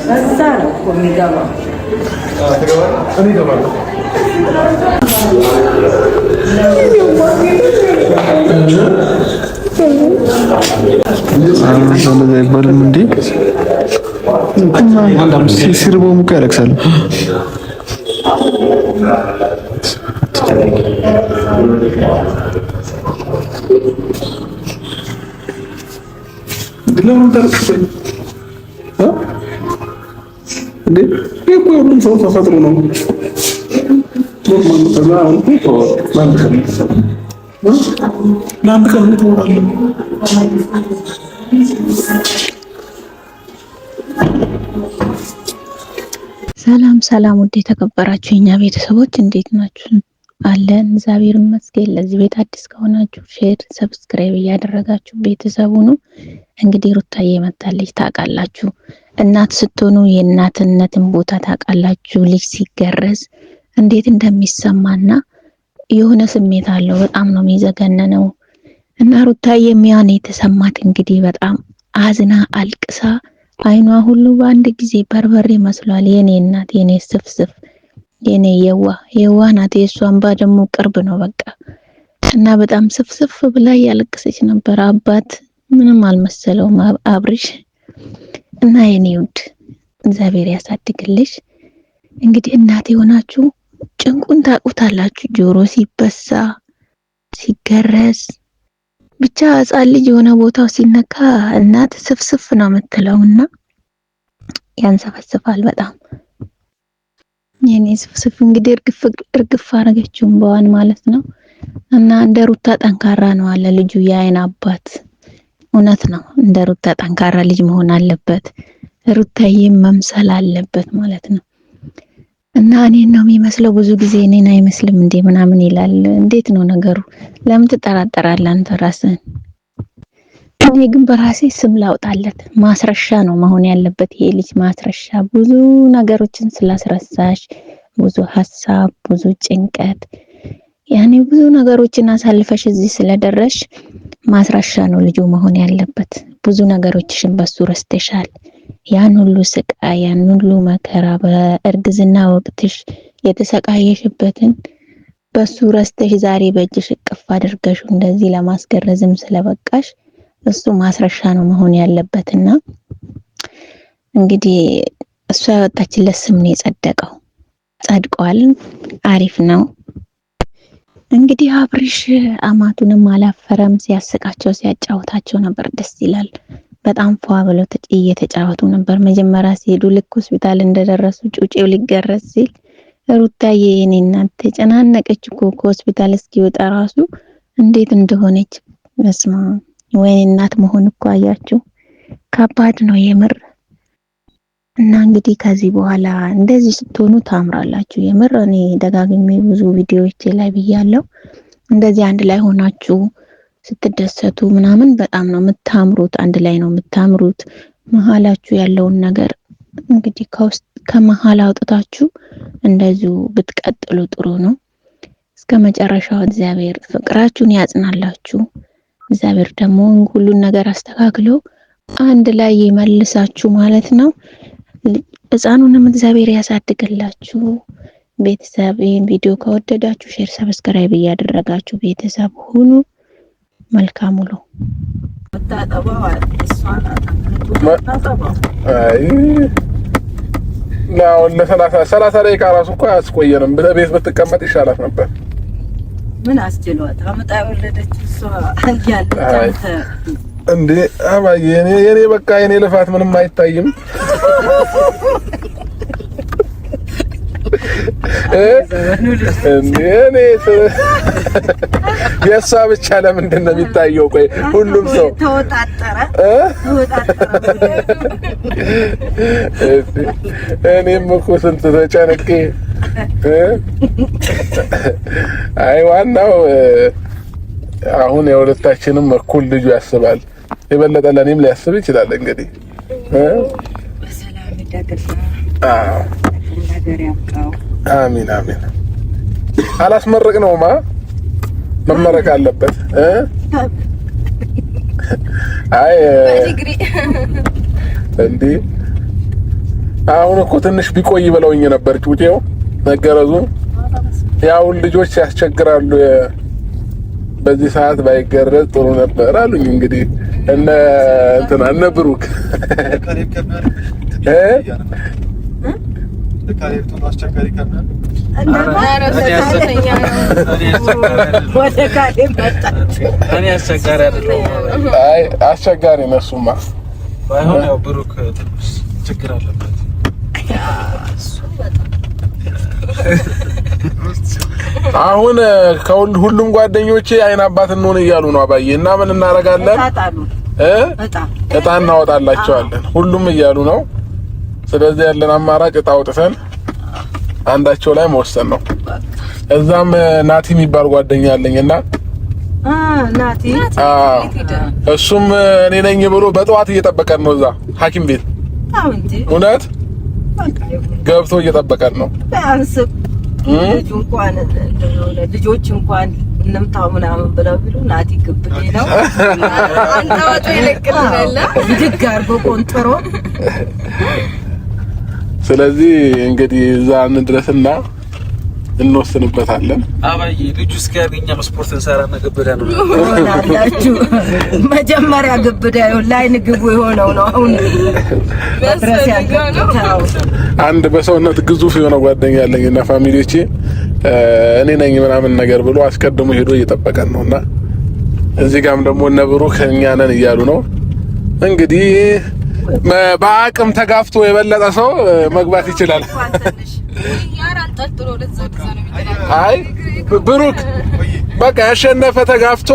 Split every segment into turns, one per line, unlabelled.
Sassaro come gava.
Ani gava. እንደዛ ይባላል እንዴ? ሲርበው ሙቀ ያለቅሳል። ለምን ታልቅሰኝ? እንዴ ሁሉም ሰው ተፈጥሮ ነው። ለአንድ ቀን ትኖራለህ።
ሰላም ሰላም፣ ውድ የተከበራችሁ የኛ ቤተሰቦች እንዴት ናችሁ? አለን እግዚአብሔር ይመስገን። ለዚህ ቤት አዲስ ከሆናችሁ ሼር፣ ሰብስክራይብ እያደረጋችሁ ቤተሰቡ ነው። እንግዲህ ሩታዬ መጣለች። ታውቃላችሁ እናት ስትሆኑ የእናትነትን ቦታ ታውቃላችሁ። ልጅ ሲገረዝ እንዴት እንደሚሰማና የሆነ ስሜት አለው። በጣም ነው የሚዘገነነው። እና ሩታዬ የሚያን የተሰማት እንግዲህ በጣም አዝና አልቅሳ አይኗ ሁሉ በአንድ ጊዜ በርበሬ መስሏል። የኔ እናት፣ የኔ ስፍስፍ፣ የኔ የዋ ናት። የሷ እንባ ደግሞ ቅርብ ነው በቃ። እና በጣም ስፍስፍ ብላ ያለቅሰች ነበር። አባት ምንም አልመሰለውም አብርሽ። እና የኔ ውድ እግዚአብሔር ያሳድግልሽ። እንግዲህ እናት የሆናችሁ ጭንቁን ታውቁታላችሁ። ጆሮ ሲበሳ ሲገረዝ ብቻ ሕፃን ልጅ የሆነ ቦታው ሲነካ እናት ስፍስፍ ነው የምትለውና ያንሰፈስፋል በጣም። የኔ ስፍስፍ እንግዲህ እርግፍ አረገችው በዋን ማለት ነው። እና እንደ ሩታ ጠንካራ ነው አለ ልጁ የአይን አባት። እውነት ነው፣ እንደ ሩታ ጠንካራ ልጅ መሆን አለበት። ሩታዬም መምሰል አለበት ማለት ነው። እና እኔን ነው የሚመስለው ብዙ ጊዜ እኔን አይመስልም እንዴ ምናምን ይላል። እንዴት ነው ነገሩ? ለምን ትጠራጠራለህ አንተ ራስህን? እኔ ግን በራሴ ስም ላውጣለት። ማስረሻ ነው መሆን ያለበት ይሄ ልጅ ማስረሻ። ብዙ ነገሮችን ስላስረሳሽ፣ ብዙ ሀሳብ፣ ብዙ ጭንቀት፣ ያኔ ብዙ ነገሮችን አሳልፈሽ እዚህ ስለደረሽ ማስረሻ ነው ልጁ መሆን ያለበት። ብዙ ነገሮችሽን በሱ ረስተሻል። ያን ሁሉ ስቃይ፣ ያን ሁሉ መከራ በእርግዝና ወቅትሽ የተሰቃየሽበትን በሱ ረስተሽ ዛሬ በእጅሽ እቅፍ አድርገሽ እንደዚህ ለማስገረዝም ስለበቃሽ እሱ ማስረሻ ነው መሆን ያለበትና እንግዲህ እሱ ያወጣችለት ስም ነው የጸደቀው። ጸድቋል። አሪፍ ነው። እንግዲህ አብርሽ አማቱንም አላፈረም። ሲያስቃቸው ሲያጫውታቸው ነበር። ደስ ይላል። በጣም ፏ ብለው እየተጫወቱ ነበር። መጀመሪያ ሲሄዱ ልክ ሆስፒታል እንደደረሱ ጩጬው ሊገረዝ ሲል ሩታዬ የኔ እናት ተጨናነቀች እኮ ከሆስፒታል እስኪወጣ ራሱ እንዴት እንደሆነች። በስማ ወይኔ እናት መሆን እኮ አያችሁ ከባድ ነው የምር። እና እንግዲህ ከዚህ በኋላ እንደዚህ ስትሆኑ ታምራላችሁ የምር። እኔ ደጋግሜ ብዙ ቪዲዮዎች ላይ ብያለሁ። እንደዚህ አንድ ላይ ሆናችሁ ስትደሰቱ ምናምን በጣም ነው የምታምሩት። አንድ ላይ ነው የምታምሩት። መሀላችሁ ያለውን ነገር እንግዲህ ከውስጥ ከመሀል አውጥታችሁ እንደዚሁ ብትቀጥሉ ጥሩ ነው። እስከ መጨረሻው እግዚአብሔር ፍቅራችሁን ያጽናላችሁ። እግዚአብሔር ደግሞ ሁሉን ነገር አስተካክሎ አንድ ላይ ይመልሳችሁ ማለት ነው። ሕፃኑንም እግዚአብሔር ያሳድግላችሁ። ቤተሰብ ይሄን ቪዲዮ ከወደዳችሁ ሼር፣ ሰብስክራይብ እያደረጋችሁ ቤተሰብ ሁኑ። መልካም ውሎ።
ነው ለ30 ደቂቃ ራሱ እኮ አያስቆየንም። በቤት ብትቀመጥ ይሻላት ነበር።
ምን አስችሏት አመጣ ወለደች እሷ ያለች
እንዴ አባዬ የኔ በቃ የኔ ልፋት ምንም አይታይም። እኔ የሷ ብቻ ለምንድን ነው የሚታየው? ቆይ ሁሉም ሰው
ተወጣጣረ
እኔም እኮ ስንት ተጨነቄ። አይ ዋናው አሁን የሁለታችንም እኩል ልጁ ያስባል። የበለጠ ለኔም ሊያስብ ይችላል። እንግዲህ
በሰላም ይደግፋ። ነገር ያብቃው።
አሚን አሚን። አላስመረቅ ነውማ መመረቅ አለበት። አይ እንዴ አሁን እኮ ትንሽ ቢቆይ ብለውኝ ነበር ጩጬው መገረዙ። ያው ልጆች ያስቸግራሉ፣ በዚህ ሰዓት ባይገረዝ ጥሩ ነበር አሉኝ። እንግዲህ እነ ብሩክ አስቸጋሪ ነው እሱማ።
ባይሆን ያው ብሩክ ትንሽ ችግር አለበት።
አሁን ሁሉም ጓደኞቼ አይን አባት እንሆን እያሉ ነው አባዬ። እና ምን እናደርጋለን? እጣ እናወጣላቸዋለን ሁሉም እያሉ ነው። ስለዚህ ያለን አማራጭ እጣ አውጥተን አንዳቸው ላይ መወሰን ነው። እዛም ናቲ የሚባል ጓደኛ አለኝና
ናቲ
እሱም እኔ ነኝ ብሎ በጠዋት እየጠበቀን ነው እዛ ሐኪም ቤት። እውነት ገብቶ እየጠበቀን ነው።
ልጆች እንኳን እንምታው ምናምን ብለው ቢሉ ናቲ ግብዴ ነው አንተዋት ይለቅልናል ድግ አድርጎ ቆንጥሮ።
ስለዚህ እንግዲህ እዛ እንድረስና እንወስንበታለን።
አባዬ ልጁ እስኪያገኛ ስፖርት እንሰራና ግብዳ ነው
ወላላችሁ። መጀመሪያ ግብዳ ላይ ንግቡ የሆነው ነው። አሁን በስረስ ያለው
አንድ በሰውነት ግዙፍ የሆነ ጓደኛ አለኝና ፋሚሊዎቼ እኔ ነኝ ምናምን ነገር ብሎ አስቀድሞ ሄዶ እየጠበቀን ነውና እዚህ ጋርም ደግሞ እነ ብሩክ እኛ ነን እያሉ ነው። እንግዲህ በአቅም ተጋፍቶ የበለጠ ሰው መግባት ይችላል። አይ ብሩክ በቃ ያሸነፈ ተጋፍቶ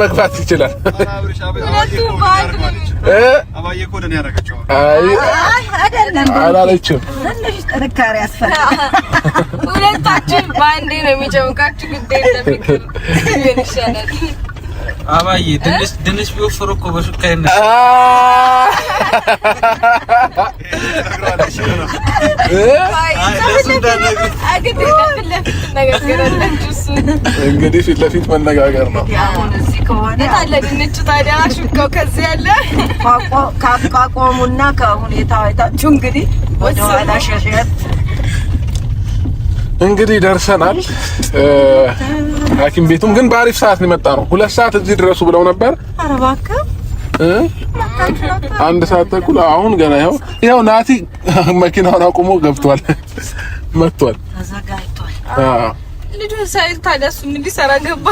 መግባት ይችላል።
አባዬ እኮ ደህና ያረጋቸው።
አይ አይደለም አላለችም።
ትንሽ ጥንካሬ ያስፈልጋል።
ሁለታችን ባንዴ ነው የሚጨምቃችሁ። ግዴ ለፍቅር ግን ይሻላል።
አባዬ ድንሽ ቢወፍሩ እኮ በሹካ ይነሳ።
እንግዲህ ፊት ለፊት መነጋገር ነው።
አሁን እዚህ ከሆነ
ታለ ድንቹ ታዲያ ሹካው ከዚህ ያለ
ካቋቋሙና ከሁኔታው አይታችሁ እንግዲህ ወደ ኋላ ሸሸት
እንግዲህ ደርሰናል። ሐኪም ቤቱም ግን በአሪፍ ሰዓት ነው የመጣ ነው። 2 ሰዓት እዚህ ድረሱ ብለው ነበር።
ኧረ እባክህ
1 ሰዓት ተኩል። አሁን ገና ይኸው ናቲ መኪናውን አቁሞ ገብቷል፣ መጥቷል፣
ተዘጋጅቷል።
ልጁ ሳይል ታዲያ እሱ ምን ሊሰራ ገባ?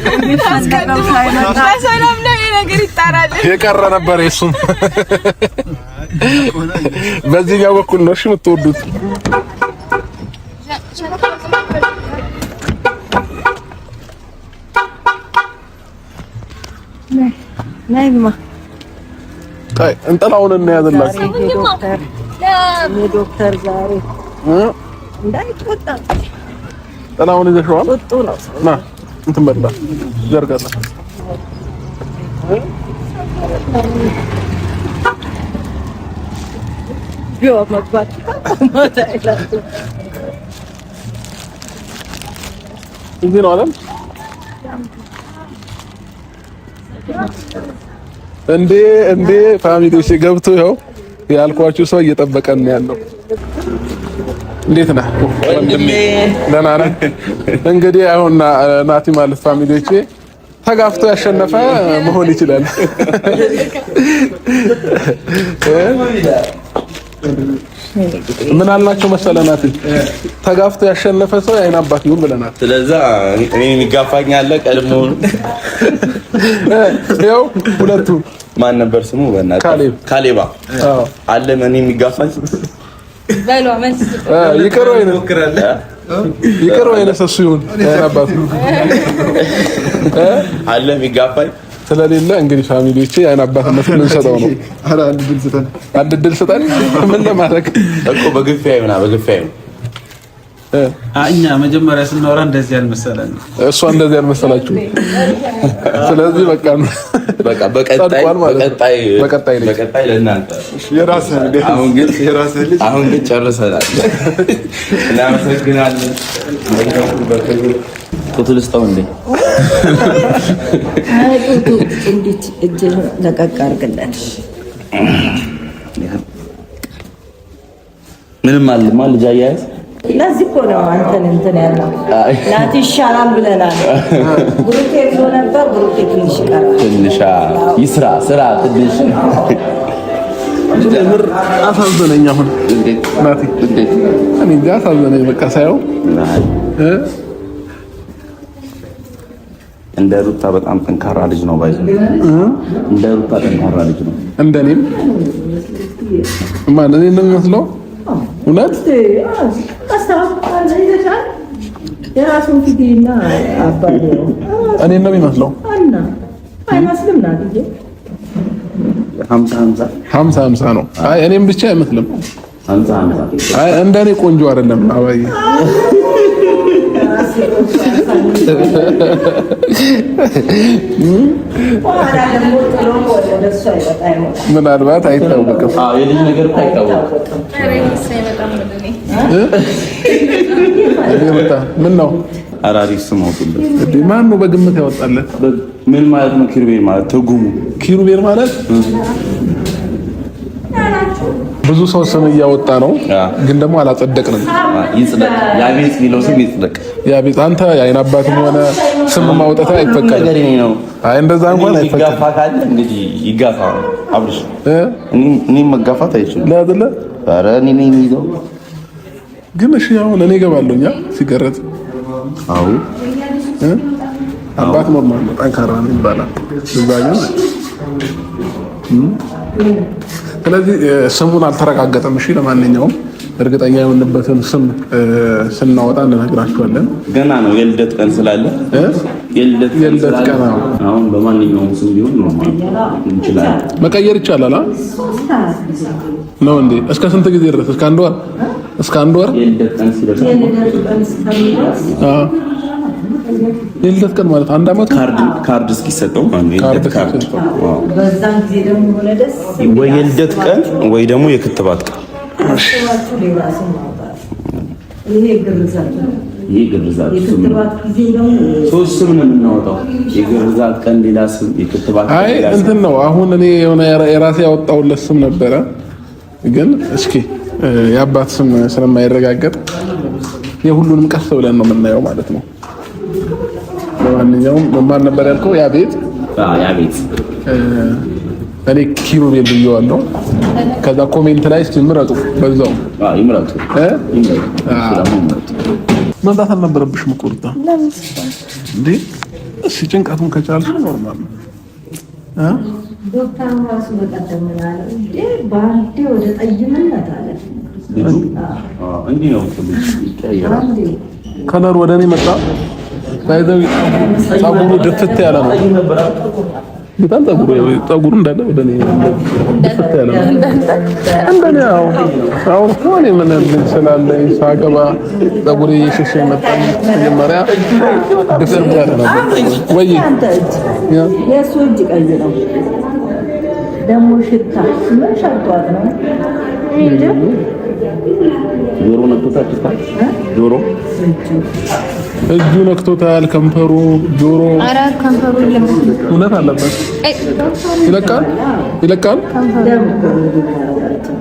የሚፈልገው
ሰላም ላይ ነገር ይጣራል።
የቀረ ነበር የሱም በዚህኛው በኩል ነው። እሺ የምትወዱት
ናይማ
ታይ እንጠላውን እንያዝላችሁ።
ዶክተር ዛሬ እንዳይቆጣ
ጠላውን ይዘሽዋል።
ቁጡ ነው
ና እንትን በላ ዘርጋታ
ቢዮ መግባት ማታ ይላል።
እዚህ ነው አይደል? እንዴ ፋሚሊዎች ገብቶ ይኸው ያልኳችሁ ሰው እየጠበቀን ነው ያለው። እንዴት ነህ ወንድሜ? ደህና ነህ? እንግዲህ አሁን ናቲ ማለት ፋሚሊዎቼ ተጋፍቶ ያሸነፈ መሆን ይችላል። ምን አልናቸው መሰለናት? ተጋፍቶ ያሸነፈ ሰው የዓይን አባት ይሁን ብለናል።
ስለዛ እኔ የሚጋፋኝ አለ ቀድሞ
ያው ሁለቱ
ማን ነበር ስሙ? በእናትህ ካሌባ አለ ምን የሚጋፋኝ
በሉ አመንስ
ይቀር ወይ ነሰሱ ይሁን የዓይን አባት
አለ የሚጋፋኝ
ስለሌለ እንግዲህ ፋሚሊዎቼ የዓይን አባትነት ምን ሰጠው ነው? አንድ ድል ስጠን። ምን ለማድረግ
እኮ በግፋዬ
እኛ መጀመሪያ ስናወራ እንደዚህ አልመሰለን።
እሷ እንደዚህ አልመሰላችሁ። ስለዚህ በቃ በቀጣይ
ለእናንተ አሁን ግን ጨርሰናል። እናመሰግናለን። ጡት ልስጠው እንዴ?
አይ ጡት እንዴት እጅ ለቀቅ አድርግለት።
ምንም አልማ ልጅ አያያዝ
ለዚህ እኮ ነው አንተን እንትን ያለው ናቲ ይሻላል ብለናል። ብሩኬ ብሎ ነበር። ብሩኬ ትንሽ ይቀራል።
ትንሽ ይስራ ስራ ትንሽ
ጀምር አሳዘነኝ። አሁን ናቲ እኔ እንጃ አሳዘነኝ። በቃ ሳይው
እንደ ሩታ በጣም ጠንካራ ልጅ ነው። ባይዘ እንደ ሩታ ጠንካራ ልጅ ነው።
እንደኔም ማን እኔ ነው የሚመስለው? እውነት
የራሱን ፊትና አባቴ
እኔ ነው የሚመስለው።
አይመስልም ናቲ
50
ነው። አይ እኔም ብቻ አይመስልም።
50
አይ እንደኔ ቆንጆ አይደለም አባዬ። ምናልባት አይታወቅም።
የልጅ ነገር አይታወቅም።
ምን ነው
አራሪስ ስም አውጡለት
እንዴ? ማን ነው በግምት ያወጣለት?
ምን ማለት ነው? ኪሩቤል ማለት ትርጉሙ
ኪሩቤል ማለት ብዙ ሰው ስም እያወጣ ነው፣ ግን ደግሞ አላጸደቅንም።
ይጽደቅ ያቤት ቢለው ስም ይጽደቅ።
ያቤት አንተ የአይን አባትም ሆነ ስም ማውጣት አይፈቀድም። አይ እንደዛ እንኳን አይፈቀድም።
ይጋፋ ካለ እንግዲህ ይጋፋ። አብርሽ እኔ መጋፋት አይችልም አይደለ? ኧረ እኔ ነኝ የሚይዘው።
ግን እሺ አሁን እኔ እገባለሁኛ ሲገረጥ።
አዎ
አባት ኖርማል ነው፣ ጠንካራ ነው ይባላል። እዛኛው ስለዚህ ስሙን አልተረጋገጠም። እሺ ለማንኛውም እርግጠኛ የሆንበትን ስም ስናወጣ እንነግራችኋለን።
ገና ነው የልደት ቀን ስላለ የልደት ቀን አሁን በማንኛውም ስም ቢሆን ኖርማል እንችላለን፣ መቀየር ይቻላል
ነው እንዴ? እስከ ስንት ጊዜ ድረስ? እስከ አንድ ወር? እስከ አንድ ወር
የልደት ቀን ሲደርስ
የልደት ቀን ማለት አንድ አመት
ካርድ እስኪሰጠው ማለት ነው። የልደት ካርድ
በዛን ጊዜ ደግሞ ሆነ ደስ
ወይ የልደት ቀን ወይ ደግሞ የክትባት ቀን።
ይሄ ግርዛት
ሶስት ስም ነው የምናወጣው። የግርዛት ቀን ሌላ ስም፣ የክትባት
አይ እንትን ነው። አሁን እኔ የሆነ የራሴ ያወጣሁለት ስም ነበረ፣ ግን እስኪ የአባት ስም ስለማይረጋገጥ የሁሉንም ቀስ ብለን ነው የምናየው ማለት ነው። ለማንኛውም ማን ነበር ያልከው? ያቤት እኔ ኪሩቤል ብዬዋለሁ። ከዛ ኮሜንት ላይ እስቲ ምረጡ፣ በዛው
ይምረጡ።
መምጣት አልነበረብሽም እኮ ሩታ እንዴ። እሺ ጭንቀቱን ከቻልሽ ኖርማል ነው።
ዶክተር ራሱ በቀደም ምናለ እንዴ ባንዴ ወደ ጠይምነት አለ።
እንዲህ ነው ይቀየራል።
ከለር ወደ እኔ መጣ። ባይዘው ጸጉሩ ድፍት ያለ ነው። በጣም ጸጉሩ እንዳለ ወደ እኔ ድፍት ያለ ነው። እንደኔ አሁን ሆነ ምን ስላለኝ ሳገባ ጸጉሬ እየሸሸ መጣ። መጀመሪያ ድፍት ያለ ነው ወይ
የሱ እጅ ቀይ ነው ደግሞ ሽታ ምን ሸቷት ነው እንዴ?
ጆሮ ነክቶታል። ጆሮ
እጁ ነክቶታል። ከንፈሩ፣ ጆሮ፣
ኧረ ከንፈሩ
እውነት አለበት። ይለቃል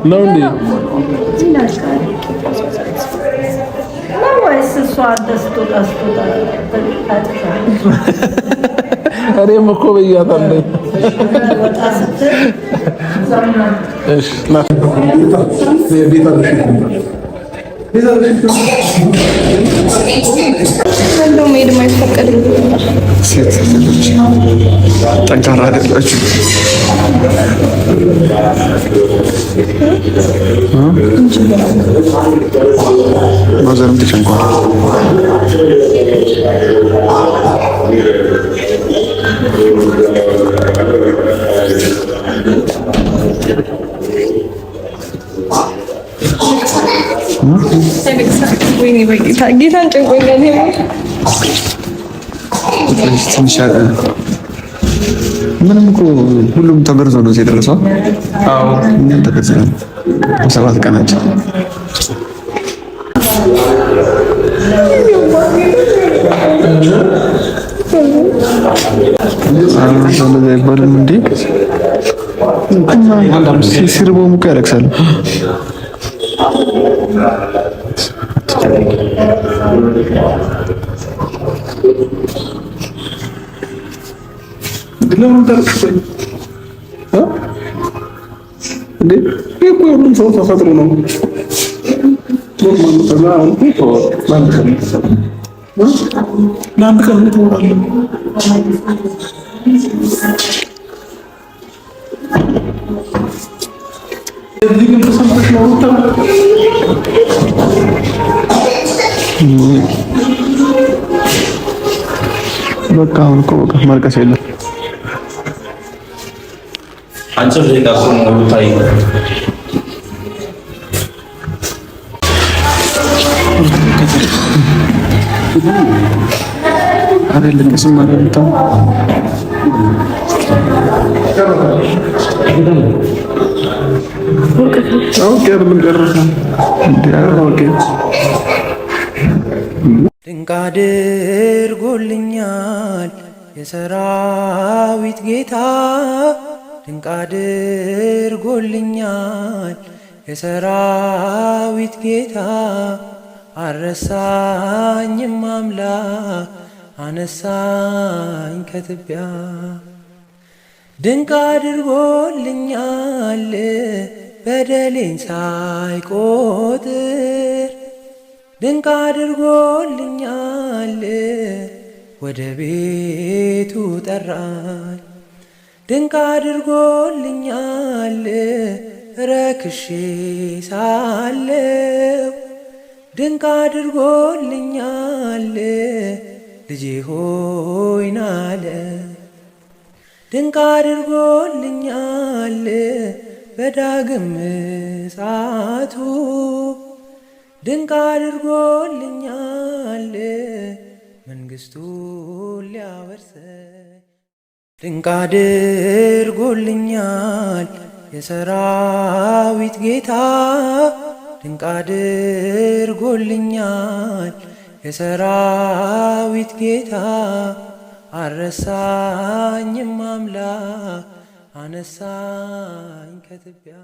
ነው እንዴ? እኔም እኮ ብያታለሁ። እሺ ና
ሴት ልጆች ጠንካራ አይደላችሁ። ማዘርም ተጨንቋል።
ጌታን ጨንቆኛል።
ትንሽ ምንም እኮ ሁሉም ተገርዞ ነው የደረሰው። አዎ እኛም ተገርዘናል። በሰባት ቀናችን እንደዛ ይባላል እንዴ? ሲርበውም እኮ ያለቅሳል።
ለምን ታርቀኝ እንዴ? ሁሉም ሰው ተፈጥሮ ነው። ለአንድ ቀን ትወራለህ። እዚህ ግን ተሰምተሽ ነው
በቃ አሁን እኮ በቃ ማልቀስ የለም።
አንቺ ደቂቃ ነው ታይ
አይደለም ከስም አረምታ
ድንቅ አድርጎልኛል የሰራዊት ጌታ፣ ድንቅ አድርጎልኛል የሰራዊት ጌታ። አረሳኝም አምላክ አነሳኝ ከትቢያ። ድንቅ አድርጎልኛል በደሌን ሳይቆጥር፣ ድንቅ አድርጎልኛል ወደ ቤቱ ጠራኝ። ድንቅ አድርጎልኛል ረክሼ ሳለው፣ ድንቅ አድርጎልኛል ልጄ ሆይ ናለ። ድንቅ አድርጎልኛል በዳግም ምጽአቱ፣ ድንቅ አድርጎልኛል መንግሥቱን ሊያወርሰኝ። ድንቅ አድርጎልኛል የሰራዊት ጌታ፣ ድንቅ አድርጎልኛል የሰራዊት ጌታ። አረሳኝም አምላክ አነሳኝ ከትቢያ።